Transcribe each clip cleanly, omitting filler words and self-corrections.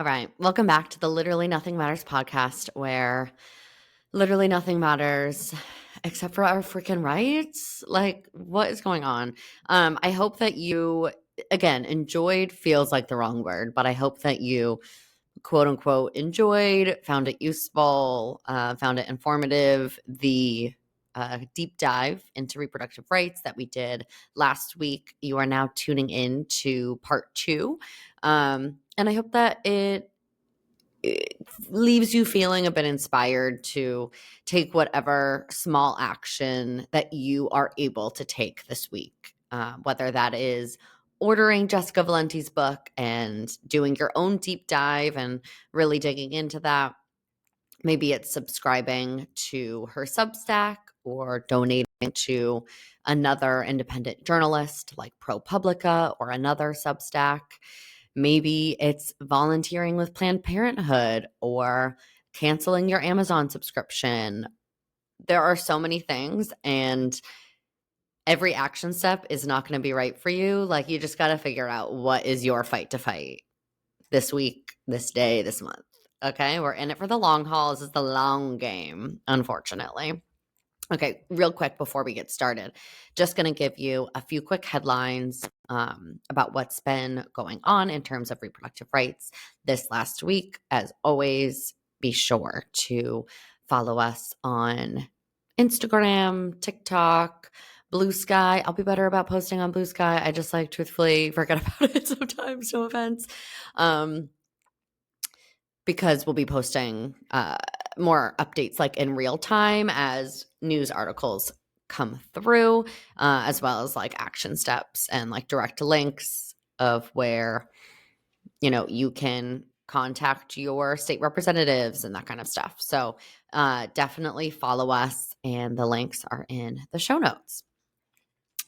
All right. Welcome back to the Literally Nothing Matters podcast, where literally nothing matters except for our freaking rights. Like, what is going on? I hope that you, again, enjoyed feels like the wrong word, but I hope that you, quote unquote, enjoyed, found it useful, found it informative. The deep dive into reproductive rights that we did last week. You are now tuning in to part two. And I hope that it leaves you feeling a bit inspired to take whatever small action that you are able to take this week, whether that is ordering Jessica Valenti's book and doing your own deep dive and really digging into that. Maybe it's subscribing to her Substack or donating to another independent journalist like ProPublica or another Substack. Maybe it's volunteering with Planned Parenthood or canceling your Amazon subscription. There are so many things, and every action step is not going to be right for you. Like, you just got to figure out what is your fight to fight this week, this day, this month. Okay, we're in it for the long haul. This is the long game, unfortunately. Okay, real quick before we get started, just going to give you a few quick headlines about what's been going on in terms of reproductive rights this last week. As always, be sure to follow us on Instagram, TikTok, Blue Sky. I'll be better about posting on Blue Sky. I just truthfully forget about it sometimes, no offense. Because we'll be posting more updates in real time as news articles come through, as well as action steps and direct links of where, you can contact your state representatives and that kind of stuff. So definitely follow us, and the links are in the show notes.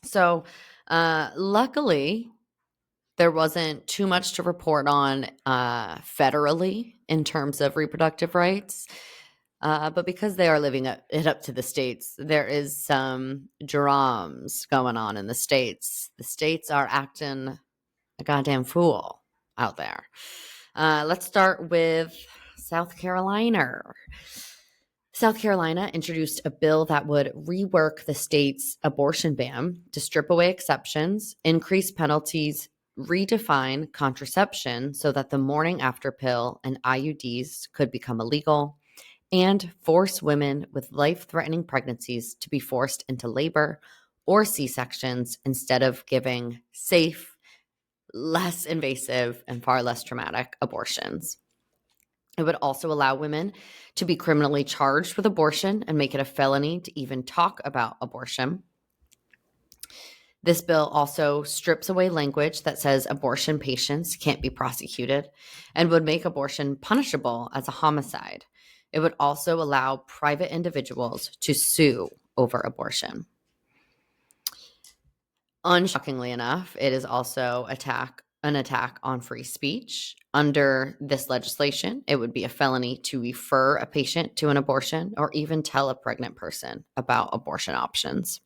So luckily, there wasn't too much to report on federally in terms of reproductive rights. But because they are leaving it up to the states, there is some drums going on in the states. The states are acting a goddamn fool out there. Let's start with South Carolina. South Carolina introduced a bill that would rework the state's abortion ban to strip away exceptions, increase penalties, redefine contraception so that the morning after pill and IUDs could become illegal, and force women with life-threatening pregnancies to be forced into labor or C-sections instead of giving safe, less invasive, and far less traumatic abortions. It would also allow women to be criminally charged with abortion and make it a felony to even talk about abortion. This bill also strips away language that says abortion patients can't be prosecuted and would make abortion punishable as a homicide. It would also allow private individuals to sue over abortion. Unshockingly enough, it is also an attack on free speech. Under this legislation, it would be a felony to refer a patient to an abortion or even tell a pregnant person about abortion options.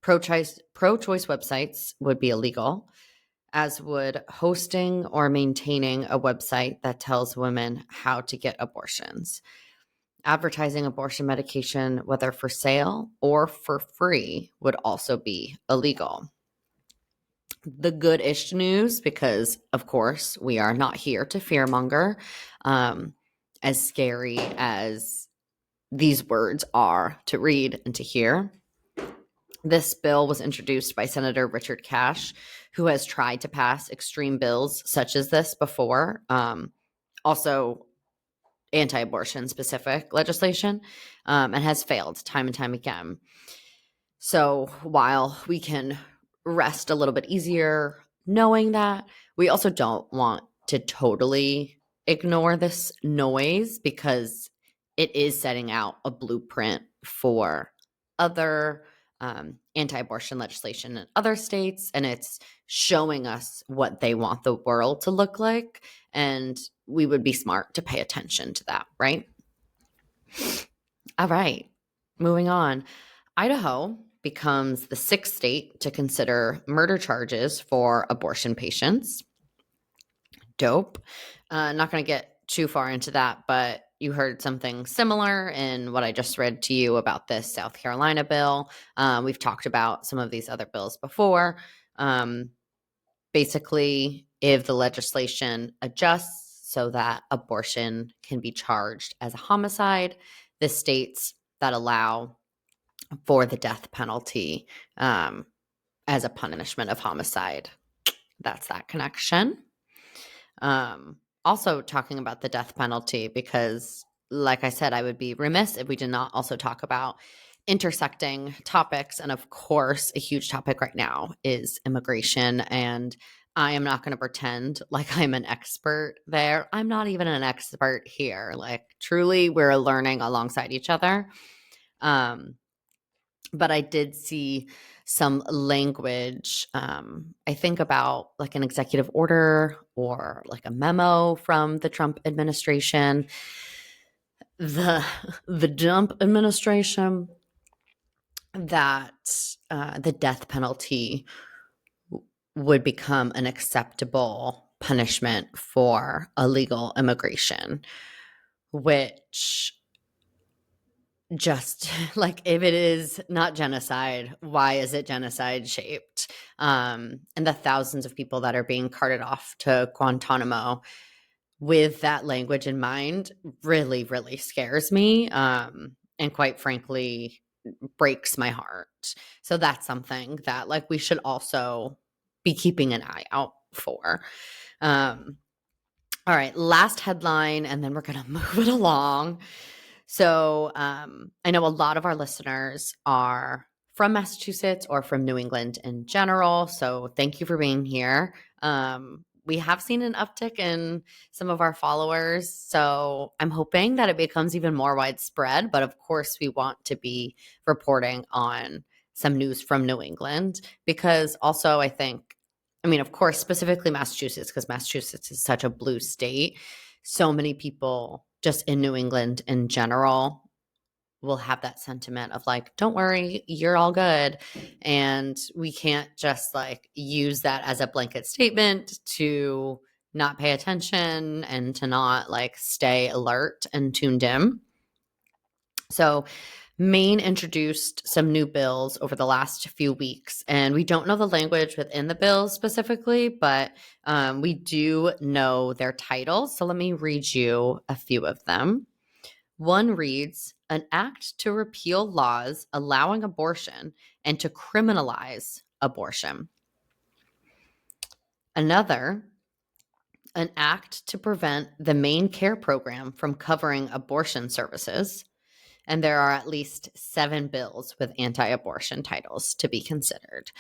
Pro-choice websites would be illegal, as would hosting or maintaining a website that tells women how to get abortions. Advertising abortion medication, whether for sale or for free, would also be illegal. The good-ish news, because of course we are not here to fearmonger, as scary as these words are to read and to hear. This bill was introduced by Senator Richard Cash, who has tried to pass extreme bills such as this before, also anti-abortion specific legislation, and has failed time and time again. So while we can rest a little bit easier knowing that, we also don't want to totally ignore this noise, because it is setting out a blueprint for other anti-abortion legislation in other states, and it's showing us what they want the world to look like, and we would be smart to pay attention to that, right? All right, moving on. Idaho becomes the 6th state to consider murder charges for abortion patients. Dope. Not going to get too far into that, but you heard something similar in what I just read to you about this South Carolina bill. We've talked about some of these other bills before. Basically, if the legislation adjusts so that abortion can be charged as a homicide, the states that allow for the death penalty as a punishment of homicide. That's that connection. Also talking about the death penalty, because like I said, I would be remiss if we did not also talk about intersecting topics. And of course, a huge topic right now is immigration. And I am not going to pretend like I'm an expert there. I'm not even an expert here. Like, truly, we're learning alongside each other. But I did see some language, I think about like an executive order or like a memo from the Trump administration, the Trump administration, that the death penalty would become an acceptable punishment for illegal immigration, which just like, if it is not genocide, why is it genocide shaped? And the thousands of people that are being carted off to Guantanamo with that language in mind really, really scares me. And quite frankly, breaks my heart. So that's something that like we should also be keeping an eye out for. All right, last headline, and then we're going to move it along. So I know a lot of our listeners are from Massachusetts or from New England in general. So thank you for being here. We have seen an uptick in some of our followers. So I'm hoping that it becomes even more widespread. But of course, we want to be reporting on some news from New England, because also I think, I mean, of course, specifically Massachusetts, because Massachusetts is such a blue state. So many people just in New England in general will have that sentiment of like, don't worry, you're all good. And we can't just like use that as a blanket statement to not pay attention and to not like stay alert and tuned in. So Maine introduced some new bills over the last few weeks, and we don't know the language within the bills specifically, but we do know their titles. So let me read you a few of them. One reads, "An act to repeal laws allowing abortion and to criminalize abortion." Another, "An act to prevent the Maine Care Program from covering abortion services." And there are at least 7 bills with anti-abortion titles to be considered.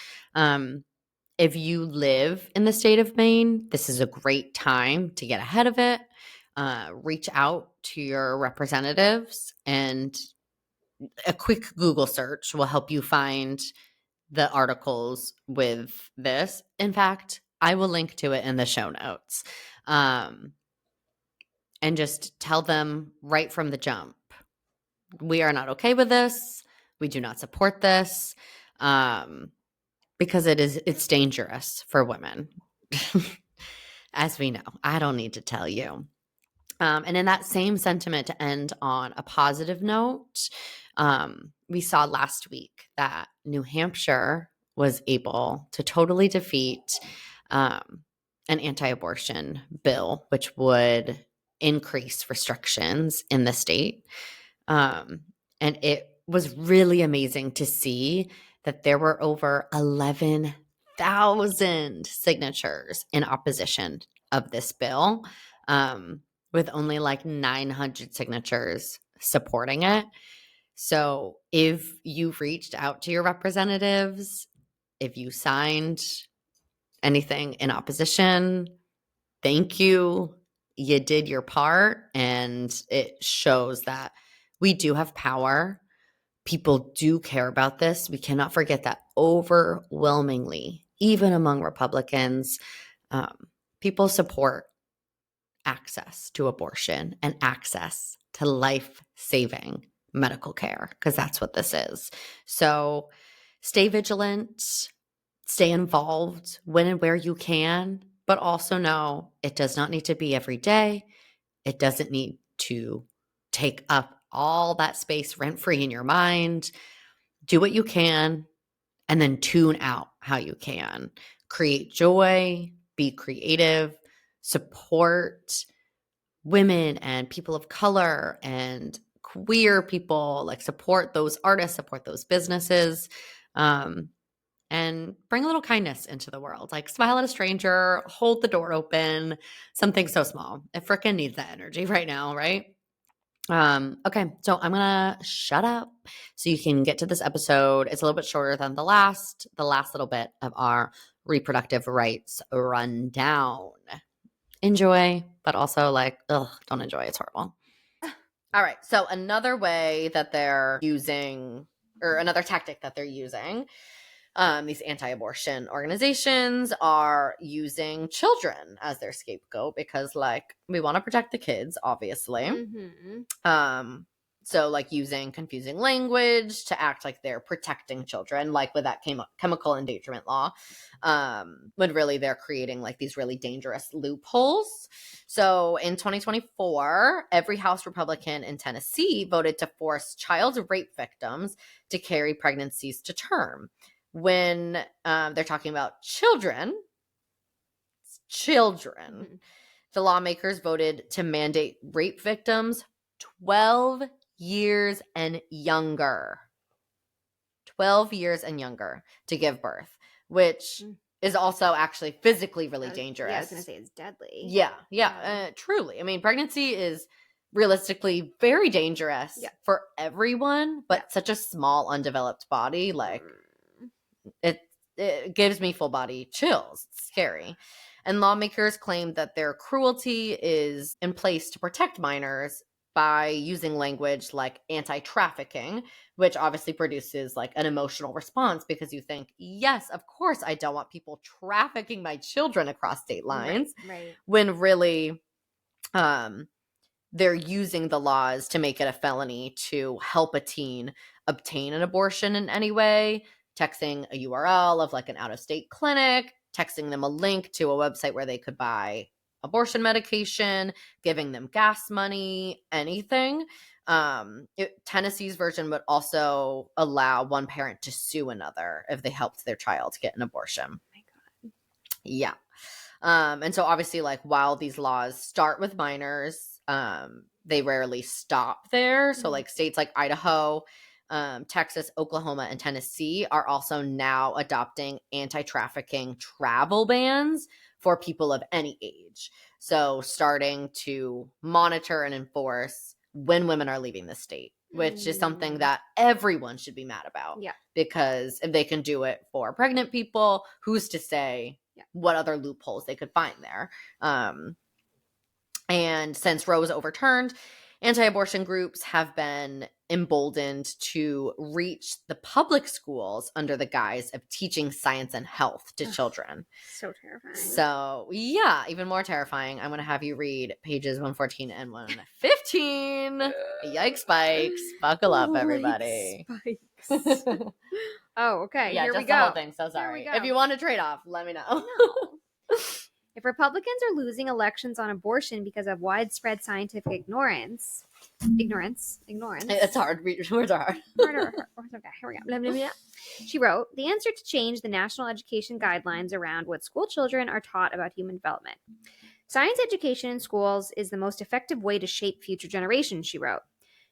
If you live in the state of Maine, this is a great time to get ahead of it. Reach out to your representatives, and a quick Google search will help you find the articles with this. In fact, I will link to it in the show notes. And just tell them right from the jump, we are not okay with this. We do not support this, because it's dangerous for women, as we know. I don't need to tell you. And in that same sentiment, to end on a positive note, we saw last week that New Hampshire was able to totally defeat an anti-abortion bill, which would increase restrictions in the state. And it was really amazing to see that there were over 11,000 signatures in opposition of this bill, with only like 900 signatures supporting it. So if you reached out to your representatives, if you signed anything in opposition, thank you. You did your part, and it shows that we do have power. People do care about this. We cannot forget that overwhelmingly, even among Republicans, people support access to abortion and access to life-saving medical care, because that's what this is. So stay vigilant, stay involved when and where you can. but also know it does not need to be every day. It doesn't need to take up all that space rent-free in your mind. Do what you can and then tune out how you can. Create joy, be creative, support women and people of color and queer people, like support those artists, support those businesses, and bring a little kindness into the world. Like smile at a stranger, hold the door open, something so small. It freaking needs that energy right now, right? Okay, so I'm gonna shut up so you can get to this episode. It's a little bit shorter than the last little bit of our reproductive rights rundown. Enjoy, but also like, don't enjoy. It's horrible. All right, so another way that they're using, or another tactic that they're using, these anti-abortion organizations are using children as their scapegoat because, like, we want to protect the kids, obviously. So, like, using confusing language to act like they're protecting children, like with that chemical endangerment law, when really they're creating, like, these really dangerous loopholes. So, in 2024, every House Republican in Tennessee voted to force child rape victims to carry pregnancies to term. When they're talking about children, the lawmakers voted to mandate rape victims 12 years and younger. 12 years and younger to give birth, which is also actually physically really dangerous. Yeah, I was going to say it's deadly. Yeah, truly. I mean, pregnancy is realistically very dangerous for everyone, but such a small, undeveloped body, like, it gives me full body chills. It's scary. And lawmakers claim that their cruelty is in place to protect minors by using language like anti-trafficking, which obviously produces like an emotional response because you think, yes, of course, I don't want people trafficking my children across state lines. Right. When really they're using the laws to make it a felony to help a teen obtain an abortion in any way, texting a URL of like an out-of-state clinic, texting them a link to a website where they could buy abortion medication, giving them gas money, anything. Tennessee's version would also allow one parent to sue another if they helped their child get an abortion. Oh my God. Yeah. And so obviously, like, while these laws start with minors, they rarely stop there. So like states like Idaho, Texas, Oklahoma, and Tennessee are also now adopting anti-trafficking travel bans for people of any age. So starting to monitor and enforce when women are leaving the state, which is something that everyone should be mad about. Yeah. Because if they can do it for pregnant people, who's to say what other loopholes they could find there? And since Roe was overturned, anti-abortion groups have been emboldened to reach the public schools under the guise of teaching science and health to children. So terrifying. So, yeah, even more terrifying. I'm going to have you read pages 114 and 115. Yikes spikes. Buckle up, everybody. Spikes. Oh, okay. Yeah, Here just we go. The whole thing. So sorry. If you want to trade off, let me know. No. If Republicans are losing elections on abortion because of widespread scientific ignorance. It's hard. Words are hard. Okay, here we go. Blah, blah, blah. She wrote, the answer to change the national education guidelines around what school children are taught about human development. Science education in schools is the most effective way to shape future generations, she wrote.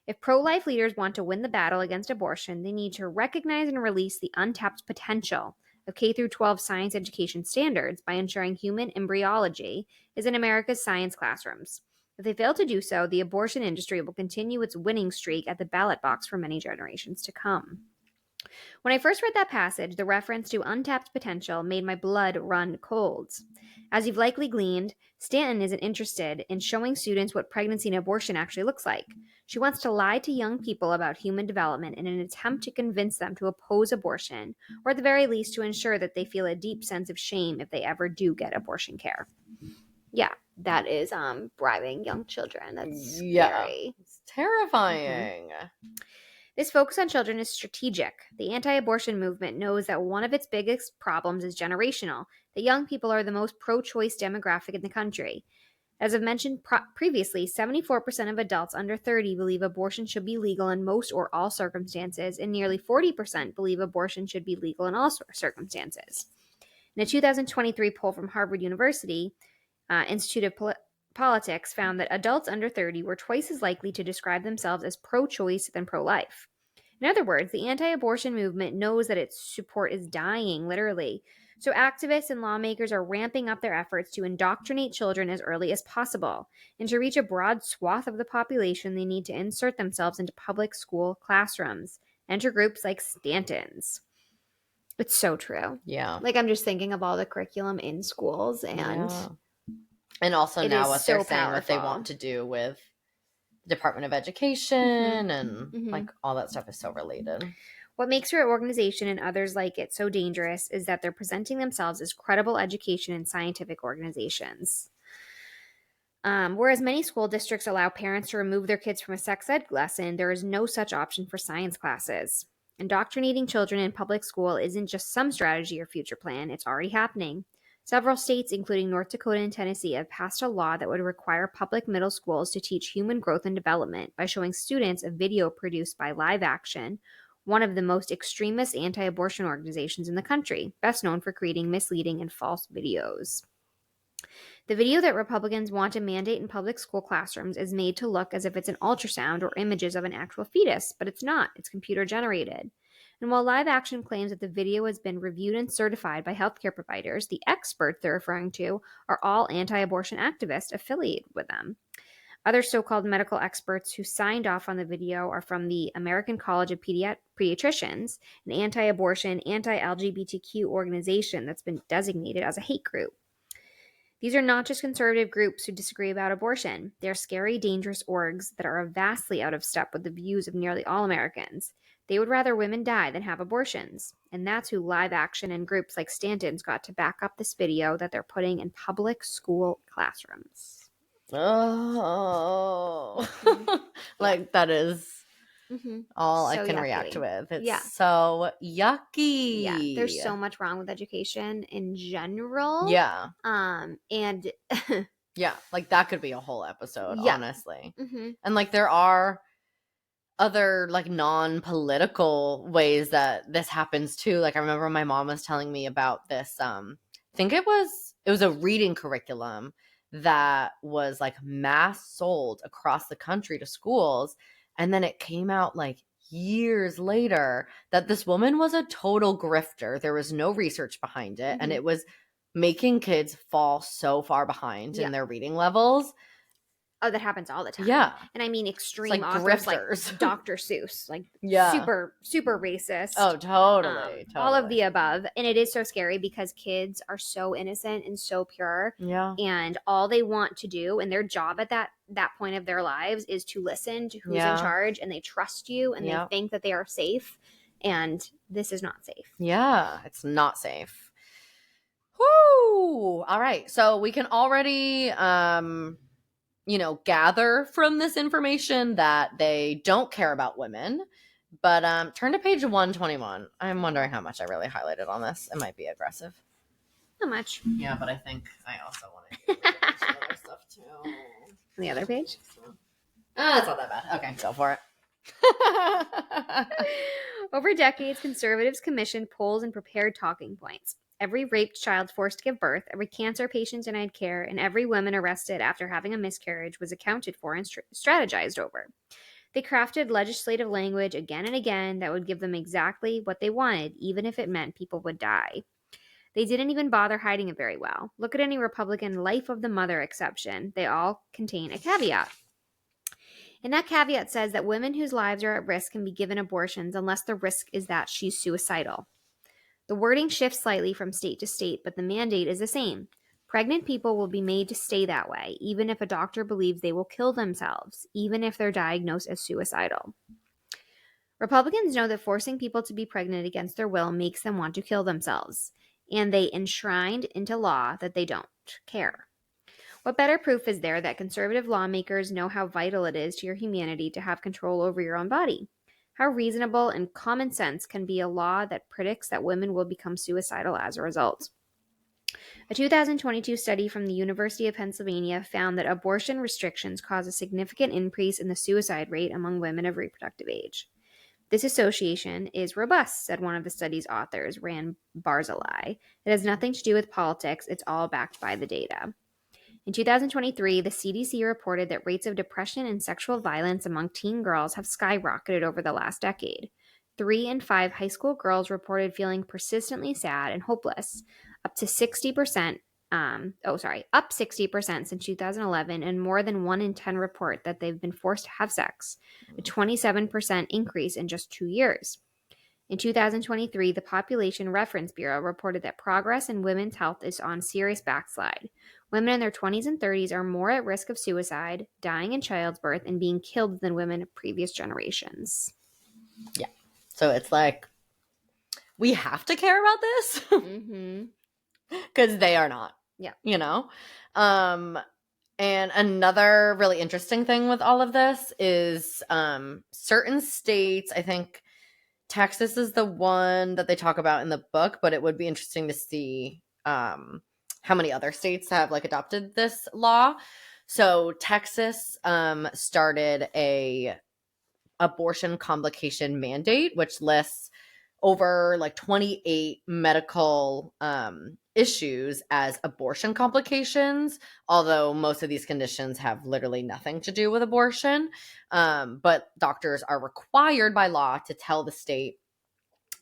If pro-life leaders want to win the battle against abortion, they need to recognize and release the untapped potential of K-12 science education standards by ensuring human embryology is in America's science classrooms. If they fail to do so, the abortion industry will continue its winning streak at the ballot box for many generations to come. When I first read that passage, the reference to untapped potential made my blood run cold. As you've likely gleaned, Stanton isn't interested in showing students what pregnancy and abortion actually looks like. She wants to lie to young people about human development in an attempt to convince them to oppose abortion, or at the very least to ensure that they feel a deep sense of shame if they ever do get abortion care. Yeah, that is bribing young children. That's scary. It's terrifying. This focus on children is strategic. The anti-abortion movement knows that one of its biggest problems is generational, that young people are the most pro-choice demographic in the country. As I've mentioned previously, 74% of adults under 30 believe abortion should be legal in most or all circumstances, and nearly 40% believe abortion should be legal in all circumstances. In a 2023 poll from Harvard University, Institute of Politics found that adults under 30 were twice as likely to describe themselves as pro-choice than pro-life. In other words, the anti-abortion movement knows that its support is dying, literally. So activists and lawmakers are ramping up their efforts to indoctrinate children as early as possible. And to reach a broad swath of the population, they need to insert themselves into public school classrooms. Enter groups like Stanton's. It's so true. Yeah. Like, I'm just thinking of all the curriculum in schools, and and also now what they're saying powerful. what they want to do with the Department of Education and like all that stuff is so related. What makes your organization and others like it so dangerous is that they're presenting themselves as credible education and scientific organizations. Whereas many school districts allow parents to remove their kids from a sex ed lesson, there is no such option for science classes. Indoctrinating children in public school isn't just some strategy or future plan, it's already happening. Several states, including North Dakota and Tennessee, have passed a law that would require public middle schools to teach human growth and development by showing students a video produced by Live Action, one of the most extremist anti-abortion organizations in the country, best known for creating misleading and false videos. The video that Republicans want to mandate in public school classrooms is made to look as if it's an ultrasound or images of an actual fetus, but it's not. It's computer generated. And while Live Action claims that the video has been reviewed and certified by healthcare providers, the experts they're referring to are all anti-abortion activists affiliated with them. Other so-called medical experts who signed off on the video are from the American College of Pediatricians, an anti-abortion, anti-LGBTQ organization that's been designated as a hate group. These are not just conservative groups who disagree about abortion. They are scary, dangerous orgs that are vastly out of step with the views of nearly all Americans. They would rather women die than have abortions. And that's who Live Action and groups like Stanton's got to back up this video that they're putting in public school classrooms. Oh. Like, that is all so I can react with. It's so yucky. Yeah, there's so much wrong with education in general. Yeah. And yeah, like that could be a whole episode, honestly. And like there are other like non-political ways that this happens too. Like I remember my mom was telling me about this I think it was a reading curriculum that was like mass sold across the country to schools. And then it came out like years later that this woman was a total grifter. There was no research behind it. And it was making kids fall so far behind in their reading levels. Oh, that happens all the time. Yeah. And I mean extreme like authors grifters. like Dr. Seuss. Like super racist. Oh, totally. All of the above. And it is so scary because kids are so innocent and so pure. Yeah. And all they want to do and their job at that point of their lives is to listen to who's in charge, and they trust you and they think that they are safe. And this is not safe. Yeah, it's not safe. Whoo! All right. So we can already gather from this information that they don't care about women. But turn to page 121. I'm wondering how much I really highlighted on this. It might be aggressive. How much? Yeah, but I think I also want to do some other stuff too. The other page? It's not that bad. Okay, go for it. Over decades, conservatives commissioned polls and prepared talking points. Every raped child forced to give birth, every cancer patient denied care, and every woman arrested after having a miscarriage was accounted for and strategized over. They crafted legislative language again and again that would give them exactly what they wanted, even if it meant people would die. They didn't even bother hiding it very well. Look at any Republican life of the mother exception. They all contain a caveat. And that caveat says that women whose lives are at risk can be given abortions unless the risk is that she's suicidal. The wording shifts slightly from state to state, but the mandate is the same. Pregnant people will be made to stay that way, even if a doctor believes they will kill themselves, even if they're diagnosed as suicidal. Republicans know that forcing people to be pregnant against their will makes them want to kill themselves, and they enshrined into law that they don't care. What better proof is there that conservative lawmakers know how vital it is to your humanity to have control over your own body? How reasonable and common sense can be a law that predicts that women will become suicidal as a result? A 2022 study from the University of Pennsylvania found that abortion restrictions cause a significant increase in the suicide rate among women of reproductive age. This association is robust, said one of the study's authors, Rand Barzilai. It has nothing to do with politics, it's all backed by the data. In 2023, the CDC reported that rates of depression and sexual violence among teen girls have skyrocketed over the last decade. 3 in 5 high school girls reported feeling persistently sad and hopeless, up to 60%. Up 60% since 2011, and more than 1 in 10 report that they've been forced to have sex, a 27% increase in just 2 years. In 2023, the Population Reference Bureau reported that progress in women's health is on serious backslide. Women in their 20s and 30s are more at risk of suicide, dying in childbirth, and being killed than women of previous generations. Yeah. So it's like, we have to care about this because they are not. Yeah. You know? And another really interesting thing with all of this is certain states, I think Texas is the one that they talk about in the book, but it would be interesting to see how many other states have like adopted this law. So Texas started a abortion complication mandate, which lists over like 28 medical issues as abortion complications, although most of these conditions have literally nothing to do with abortion. But doctors are required by law to tell the state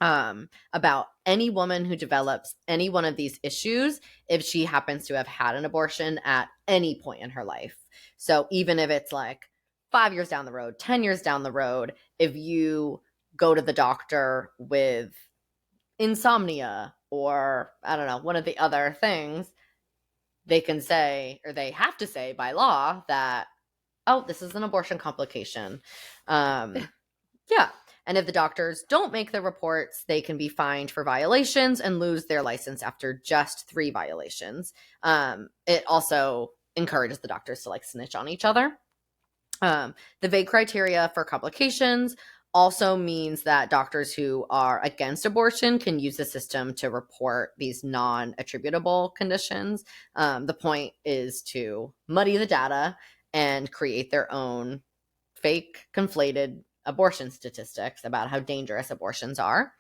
about any woman who develops any one of these issues if she happens to have had an abortion at any point in her life. So even if it's like 5 years down the road, 10 years down the road, if you go to the doctor with insomnia or I don't know, one of the other things, they can say, or they have to say by law that, oh, this is an abortion complication. Yeah. And if the doctors don't make the reports, they can be fined for violations and lose their license after just 3 violations. It also encourages the doctors to like snitch on each other. The vague criteria for complications also means that doctors who are against abortion can use the system to report these non-attributable conditions. The point is to muddy the data and create their own fake, conflated abortion statistics about how dangerous abortions are.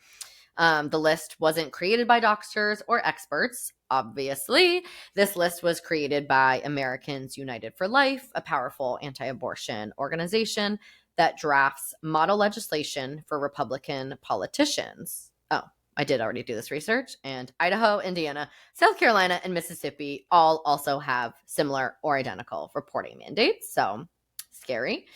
The list wasn't created by doctors or experts. Obviously, this list was created by Americans United for Life, a powerful anti-abortion organization that drafts model legislation for Republican politicians. Oh, I did already do this research. And Idaho, Indiana, South Carolina, and Mississippi all also have similar or identical reporting mandates. So scary.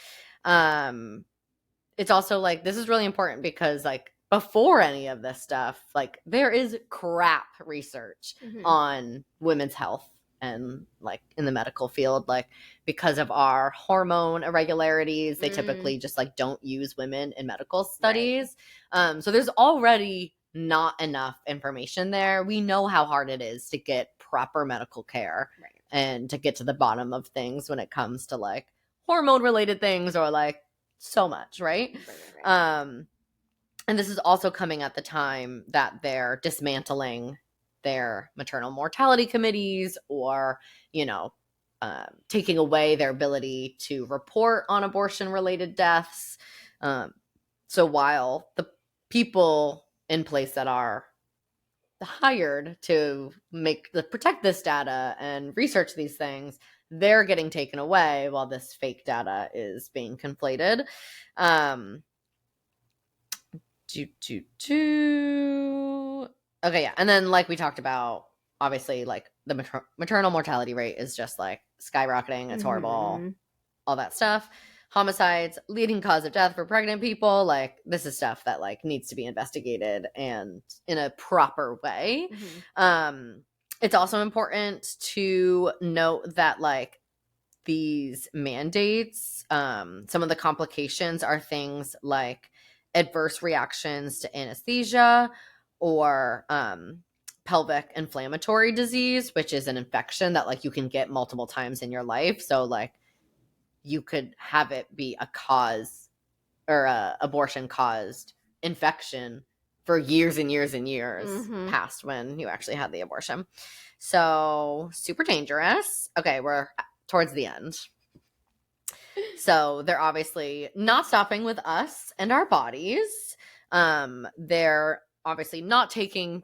It's also like, this is really important because like before any of this stuff, like there is crap research on women's health and like in the medical field, like because of our hormone irregularities, they typically just like don't use women in medical studies. Right. So there's already not enough information there. We know how hard it is to get proper medical care and to get to the bottom of things when it comes to like hormone related things or like so much, right? And this is also coming at the time that they're dismantling their maternal mortality committees or, you know, taking away their ability to report on abortion related deaths. So while the people in place that are hired to protect this data and research these things, they're getting taken away while this fake data is being conflated. Okay, yeah. And then like we talked about, obviously like the maternal mortality rate is just like skyrocketing. It's horrible. All that stuff. Homicides, leading cause of death for pregnant people. Like this is stuff that like needs to be investigated and in a proper way. It's also important to note that like these mandates, some of the complications are things like adverse reactions to anesthesia or pelvic inflammatory disease, which is an infection that like you can get multiple times in your life. So like you could have it be a cause abortion caused infection for years and years and years past when you actually had the abortion. So super dangerous. Okay, we're towards the end. So they're obviously not stopping with us and our bodies. They're obviously not taking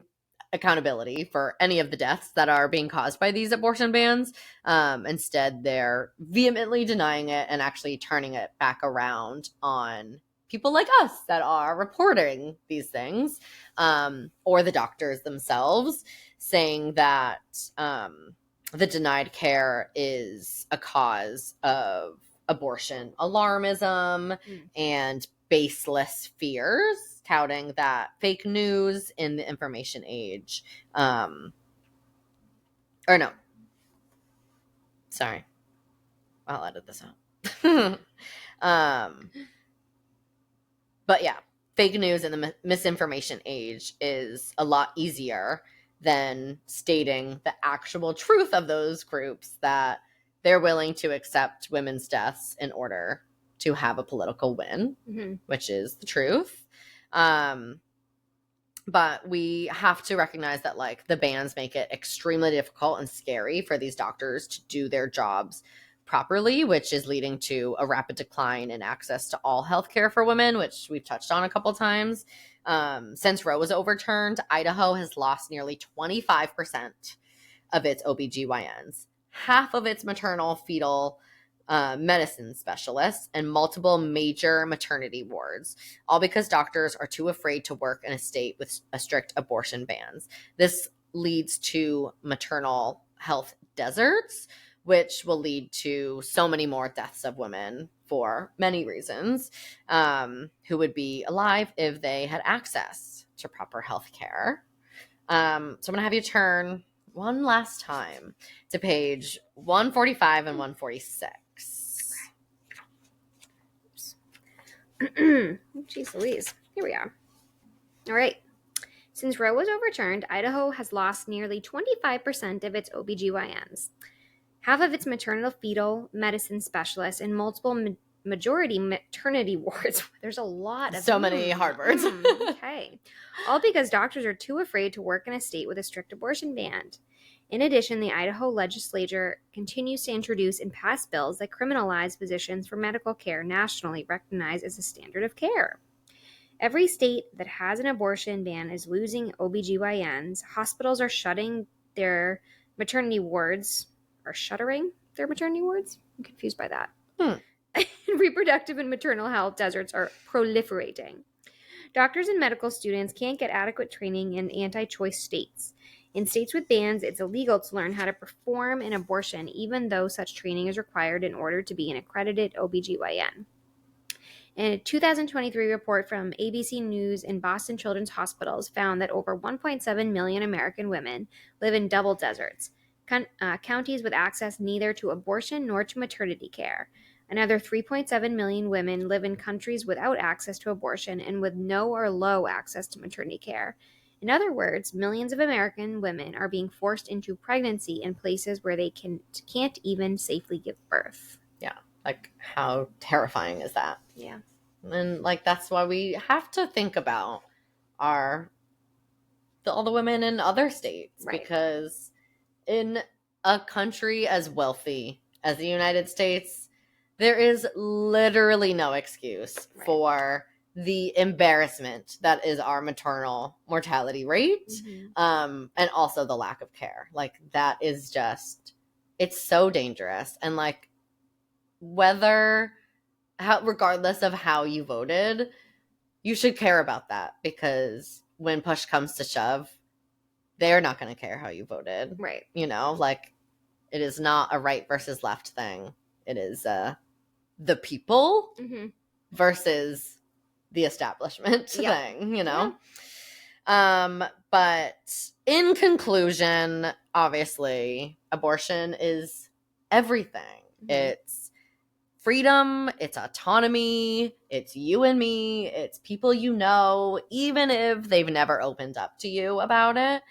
accountability for any of the deaths that are being caused by these abortion bans. Instead, they're vehemently denying it and actually turning it back around on people like us that are reporting these things, or the doctors themselves, saying that the denied care is a cause of abortion alarmism and baseless fears, touting that fake news in the information age. Or no. Sorry. I'll edit this out. But yeah, fake news in the misinformation age is a lot easier than stating the actual truth of those groups, that they're willing to accept women's deaths in order to have a political win, which is the truth. But we have to recognize that, like, the bans make it extremely difficult and scary for these doctors to do their jobs properly, which is leading to a rapid decline in access to all healthcare for women, which we've touched on a couple times. Since Roe was overturned, Idaho has lost nearly 25% of its OBGYNs, half of its maternal fetal medicine specialists, and multiple major maternity wards, all because doctors are too afraid to work in a state with a strict abortion bans. This leads to maternal health deserts, which will lead to so many more deaths of women for many reasons, who would be alive if they had access to proper health care. So I'm going to have you turn one last time to page 145 and 146. Jeez Louise. Here we are. All right. Since Roe was overturned, Idaho has lost nearly 25% of its OBGYNs, half of its maternal fetal medicine specialists, and multiple majority maternity wards. There's a lot of many hard words. Okay. All because doctors are too afraid to work in a state with a strict abortion ban. In addition, the Idaho legislature continues to introduce and pass bills that criminalize physicians for medical care nationally recognized as a standard of care. Every state that has an abortion ban is losing OBGYNs. Hospitals are shutting their maternity wards, or shuttering their maternity wards? I'm confused by that. Reproductive and maternal health deserts are proliferating. Doctors and medical students can't get adequate training in anti-choice states. In states with bans, it's illegal to learn how to perform an abortion, even though such training is required in order to be an accredited OBGYN. A 2023 report from ABC News and Boston Children's Hospitals found that over 1.7 million American women live in double deserts, counties with access neither to abortion nor to maternity care. Another 3.7 million women live in countries without access to abortion and with no or low access to maternity care. In other words, millions of American women are being forced into pregnancy in places where they can't even safely give birth. Yeah, like, how terrifying is that? Yeah. And, like, that's why we have to think about all the women in other states, Right. Because in a country as wealthy as the United States, there is literally no excuse for the embarrassment that is our maternal mortality rate, and also the lack of care. Like, that is just, it's so dangerous. And, like, regardless of how you voted, you should care about that, because when push comes to shove, they're not going to care how you voted. Right. You know, like, it is not a right versus left thing. It is the people versus the establishment thing, you know? Yeah. But in conclusion, obviously, abortion is everything. It's freedom, it's autonomy, it's you and me, it's people you know, even if they've never opened up to you about it.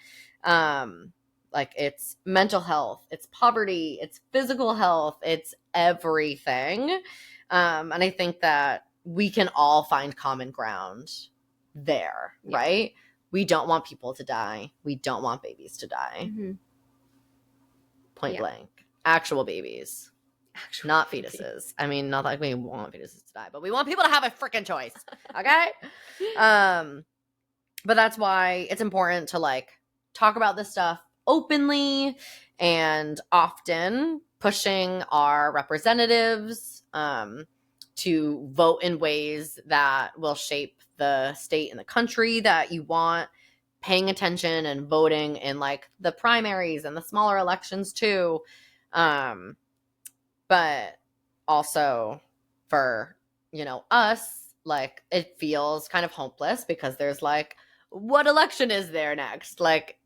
Like, it's mental health, it's poverty, it's physical health, it's everything. And I think that we can all find common ground there, right? We don't want people to die. We don't want babies to die. Mm-hmm. Point blank. Actual babies. Not fetuses. I mean, not like we want fetuses to die, but we want people to have a freaking choice. Okay? But that's why it's important to like talk about this stuff openly and often, pushing our representatives to vote in ways that will shape the state and the country that you want, paying attention and voting in like the primaries and the smaller elections too. But also for, you know, us, like it feels kind of hopeless because there's like, what election is there next? Like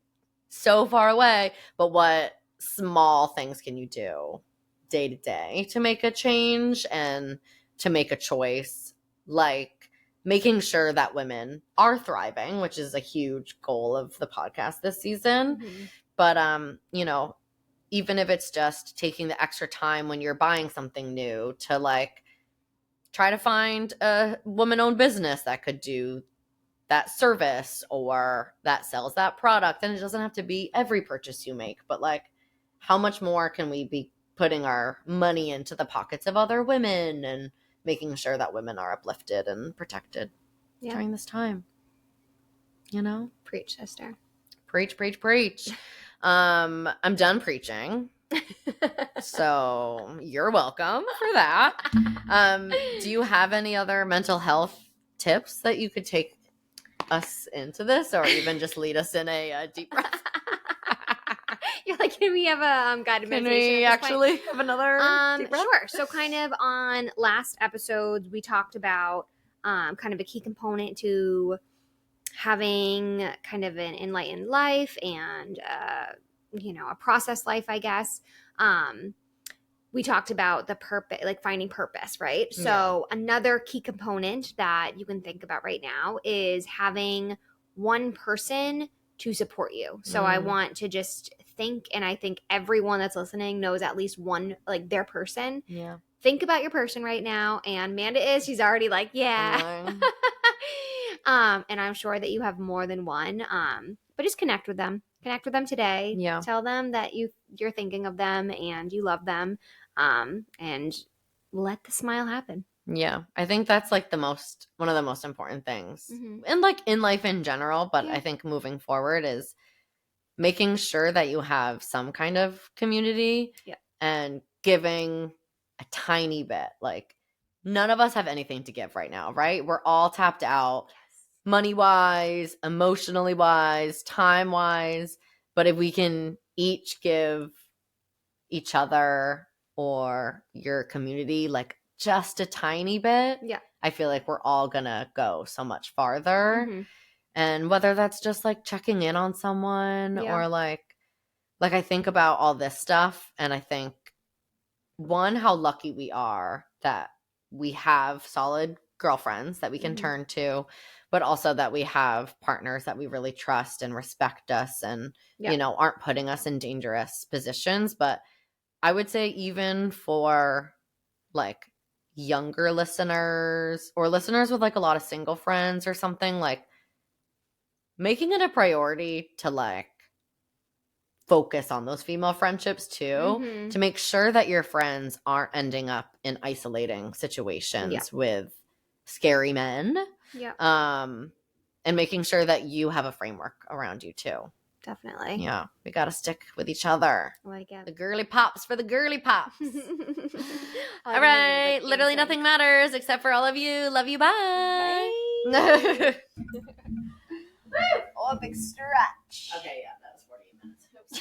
so far away, but what small things can you do day to day to make a change and to make a choice, like making sure that women are thriving, which is a huge goal of the podcast this season. Mm-hmm. But you know, even if it's just taking the extra time when you're buying something new to like try to find a woman-owned business that could do that service or that sells that product. And it doesn't have to be every purchase you make, but like how much more can we be putting our money into the pockets of other women and making sure that women are uplifted and protected during this time, you know? Preach, sister. Preach, preach, preach. I'm done preaching. So you're welcome for that. Do you have any other mental health tips that you could take us into this, or even just lead us in a deep breath? You're like, can we have a guided meditation? Can we actually have another deep breath? Sure. So kind of on last episodes, we talked about kind of a key component to having kind of an enlightened life and, you know, a processed life, I guess. We talked about the purpose, like finding purpose, right? So another key component that you can think about right now is having one person to support you. So I want to just think, and I think everyone that's listening knows at least one, like their person. Yeah. Think about your person right now. And Amanda she's already like, yeah. And I'm sure that you have more than one. But just connect with them. Connect with them today. Yeah. Tell them that you're thinking of them and you love them. And let the smile happen. Yeah. I think that's like one of the most important things. Mm-hmm. And like in life in general, but I think moving forward is making sure that you have some kind of community and giving a tiny bit. Like none of us have anything to give right now, right? We're all tapped out, money wise, emotionally wise, time wise. But if we can each give each other or your community like just a tiny bit, I feel like we're all gonna go so much farther. Mm-hmm. And whether that's just like checking in on someone or like I think about all this stuff and I think, one, how lucky we are that we have solid girlfriends that we can turn to, but also that we have partners that we really trust and respect us and, you know, aren't putting us in dangerous positions. But I would say even for like younger listeners or listeners with like a lot of single friends or something, like making it a priority to like focus on those female friendships too, to make sure that your friends aren't ending up in isolating situations with scary men. And making sure that you have a framework around you too. Definitely. Yeah. We got to stick with each other. Like it. The girly pops for the girly pops. All right. Literally nothing matters except for all of you. Love you. Bye. Bye. Oh, a big stretch. Okay, yeah, that was 48 minutes. Oops.